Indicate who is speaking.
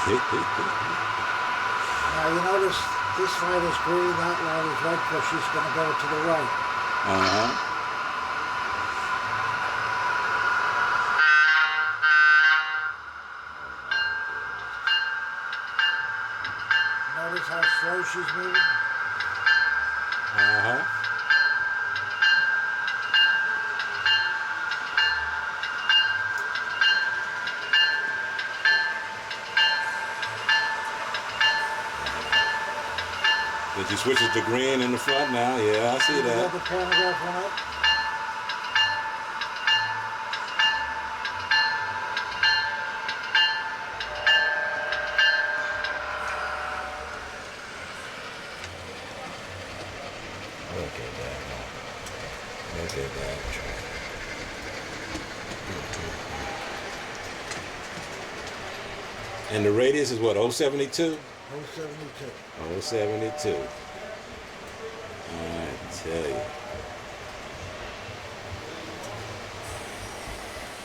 Speaker 1: Now you notice this light is green, that light is red, because she's going to go to the right. Notice how slow she's moving?
Speaker 2: Did you switch it to green in the front now? Yeah, I see that.
Speaker 1: You have the pantograph one up?
Speaker 2: Look at that. Look at that track. And the radius is what, 072?
Speaker 1: 072.
Speaker 2: 072. I tell you.